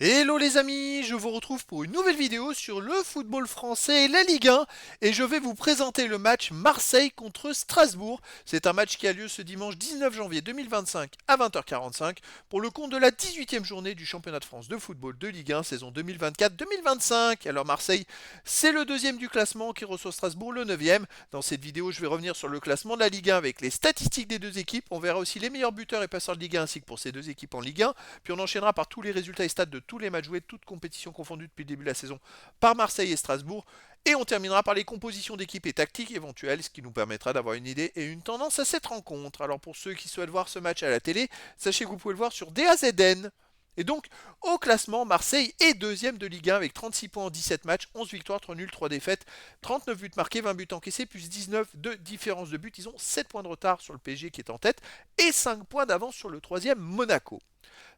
Hello les amis, je vous retrouve pour une nouvelle vidéo sur le football français et la Ligue 1 et je vais vous présenter le match Marseille contre Strasbourg. C'est un match qui a lieu ce dimanche 19 janvier 2025 à 20h45 pour le compte de la 18e journée du championnat de France de football de Ligue 1 saison 2024-2025. Alors Marseille, c'est le deuxième du classement qui reçoit Strasbourg le 9e. Dans cette vidéo, je vais revenir sur le classement de la Ligue 1 avec les statistiques des deux équipes. On verra aussi les meilleurs buteurs et passeurs de Ligue 1 ainsi que pour ces deux équipes en Ligue 1. Puis on enchaînera par tous les résultats et stats de tous les matchs joués, toutes compétitions confondues depuis le début de la saison, par Marseille et Strasbourg. Et on terminera par les compositions d'équipes et tactiques éventuelles, ce qui nous permettra d'avoir une idée et une tendance à cette rencontre. Alors pour ceux qui souhaitent voir ce match à la télé, sachez que vous pouvez le voir sur DAZN. Et donc, au classement, Marseille est deuxième de Ligue 1 avec 36 points en 17 matchs, 11 victoires, 3 nuls, 3 défaites, 39 buts marqués, 20 buts encaissés, plus 19 de différence de but. Ils ont 7 points de retard sur le PSG qui est en tête et 5 points d'avance sur le troisième Monaco.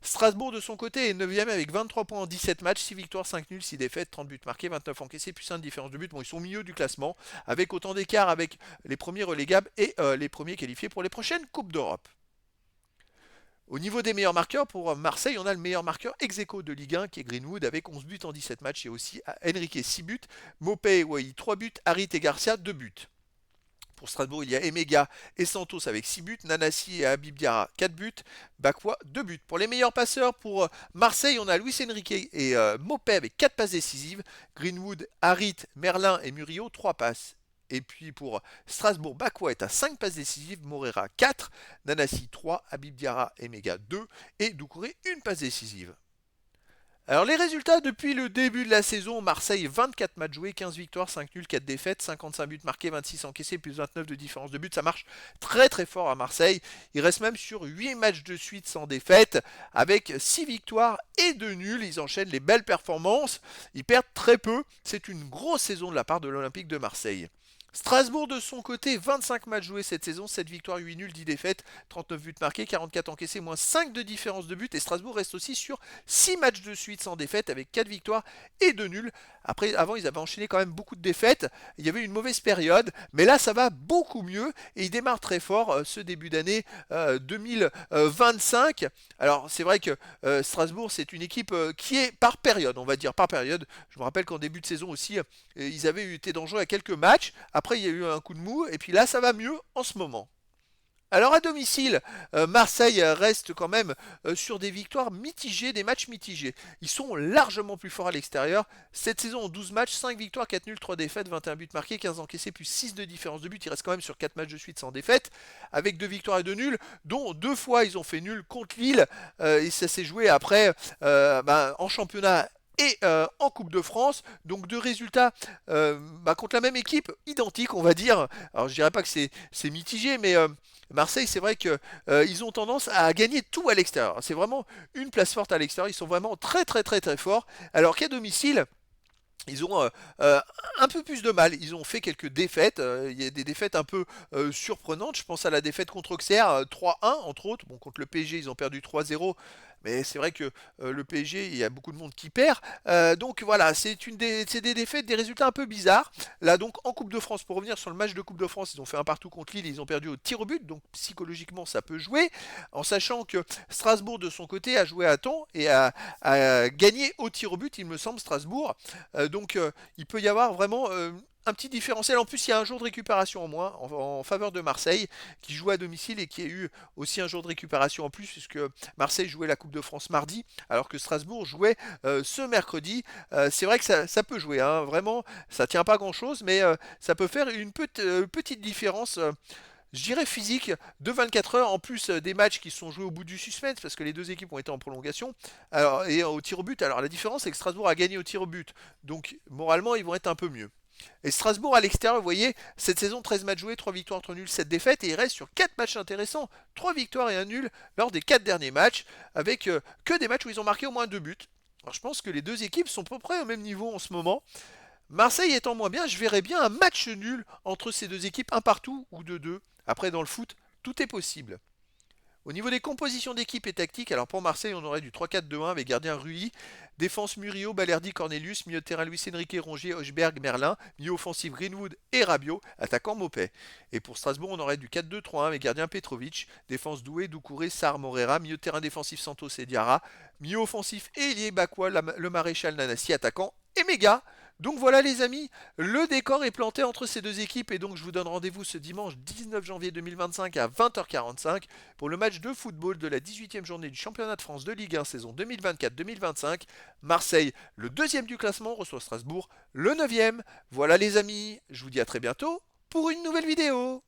Strasbourg de son côté est 9ème avec 23 points en 17 matchs, 6 victoires, 5 nuls, 6 défaites, 30 buts marqués, 29 encaissés, plus 1 de différence de but. Bon, ils sont au milieu du classement, avec autant d'écart avec les premiers relégables et les premiers qualifiés pour les prochaines Coupes d'Europe. Au niveau des meilleurs marqueurs, pour Marseille, on a le meilleur marqueur ex aequo de Ligue 1 qui est Greenwood avec 11 buts en 17 matchs et aussi Enrique 6 buts, Mopé et Wai 3 buts, Harit et Garcia 2 buts. Pour Strasbourg, il y a Emega et Santos avec 6 buts, Nanassi et Habib Diarra 4 buts, Bakwa 2 buts. Pour les meilleurs passeurs, pour Marseille, on a Luis Enrique et Mopé avec 4 passes décisives, Greenwood, Harit, Merlin et Murillo 3 passes. Et puis pour Strasbourg, Bakwa est à 5 passes décisives, Morera 4, Nanassi 3, Habib Diarra et Emega 2 et Doucouré 1 passe décisive. Alors les résultats depuis le début de la saison, Marseille 24 matchs joués, 15 victoires, 5 nuls, 4 défaites, 55 buts marqués, 26 encaissés, plus 29 de différence de but. Ça marche très très fort à Marseille. Il reste même sur 8 matchs de suite sans défaite, avec 6 victoires et 2 nuls. Ils enchaînent les belles performances. Ils perdent très peu. C'est une grosse saison de la part de l'Olympique de Marseille. Strasbourg de son côté, 25 matchs joués cette saison, 7 victoires, 8 nuls, 10 défaites, 39 buts marqués, 44 encaissés, moins 5 de différence de but. Et Strasbourg reste aussi sur 6 matchs de suite sans défaite avec 4 victoires et 2 nuls. Après, avant, ils avaient enchaîné quand même beaucoup de défaites. Il y avait une mauvaise période, mais là, ça va beaucoup mieux et ils démarrent très fort ce début d'année 2025. Alors, c'est vrai que Strasbourg, c'est une équipe qui est par période, on va dire par période. Je me rappelle qu'en début de saison aussi, ils avaient été dangereux à quelques matchs. Après, il y a eu un coup de mou, et puis là, ça va mieux en ce moment. Alors à domicile, Marseille reste quand même sur des victoires mitigées, des matchs mitigés. Ils sont largement plus forts à l'extérieur. Cette saison en 12 matchs, 5 victoires, 4 nuls, 3 défaites, 21 buts marqués, 15 encaissés, plus 6 de différence de but. Ils restent quand même sur 4 matchs de suite sans défaite, avec 2 victoires et 2 nuls, dont 2 fois ils ont fait nul contre Lille, et ça s'est joué après en championnat et en Coupe de France. Donc deux résultats contre la même équipe, identiques on va dire. Alors je dirais pas que c'est mitigé, mais Marseille c'est vrai que ils ont tendance à gagner tout à l'extérieur. C'est vraiment une place forte à l'extérieur. Ils sont vraiment très très très très forts. Alors qu'à domicile, ils ont un peu plus de mal. Ils ont fait quelques défaites. Il y a des défaites un peu surprenantes. Je pense à la défaite contre Auxerre 3-1 entre autres. Bon, contre le PSG, ils ont perdu 3-0. Mais c'est vrai que le PSG, il y a beaucoup de monde qui perd. Donc voilà, c'est des défaites, des résultats un peu bizarres. Là donc en Coupe de France, pour revenir sur le match de Coupe de France, ils ont fait un partout contre Lille, ils ont perdu au tir au but. Donc psychologiquement, ça peut jouer. En sachant que Strasbourg de son côté a joué à temps et a gagné au tir au but, il me semble, Strasbourg. Il peut y avoir vraiment un petit différentiel. En plus, il y a un jour de récupération en moins en faveur de Marseille, qui joue à domicile et qui a eu aussi un jour de récupération en plus, puisque Marseille jouait la Coupe de France mardi, alors que Strasbourg jouait ce mercredi. C'est vrai que ça peut jouer, hein, vraiment, ça tient pas grand-chose, mais ça peut faire une petite différence. Je dirais physique de 24 heures en plus des matchs qui sont joués au bout du suspense parce que les deux équipes ont été en prolongation alors, et au tir au but. Alors la différence c'est que Strasbourg a gagné au tir au but, donc moralement ils vont être un peu mieux. Et Strasbourg à l'extérieur, vous voyez, cette saison 13 matchs joués, 3 victoires, 3 nuls, 7 défaites et il reste sur 4 matchs intéressants, 3 victoires et un nul lors des 4 derniers matchs avec que des matchs où ils ont marqué au moins 2 buts. Alors je pense que les deux équipes sont à peu près au même niveau en ce moment. Marseille étant moins bien, je verrais bien un match nul entre ces deux équipes, un partout ou 2-2. Après, dans le foot, tout est possible. Au niveau des compositions d'équipe et tactique, alors pour Marseille, on aurait du 3-4-2-1 avec gardien Rui, défense Murillo, Balerdi, Cornelius, milieu de terrain Luis Enrique, Rongier, Hochberg, Merlin, milieu offensif Greenwood et Rabiot, attaquant Mopet. Et pour Strasbourg, on aurait du 4-2-3-1 avec gardien Petrovic, défense Doué, Doucouré, Sarr, Morera, milieu de terrain défensif Santos et Diarra, milieu offensif Elie Bakwa, le maréchal Nanassi, attaquant et Méga. Donc voilà les amis, le décor est planté entre ces deux équipes et donc je vous donne rendez-vous ce dimanche 19 janvier 2025 à 20h45 pour le match de football de la 18e journée du championnat de France de Ligue 1 saison 2024-2025. Marseille, le deuxième du classement, reçoit Strasbourg, le 9e. Voilà les amis, je vous dis à très bientôt pour une nouvelle vidéo.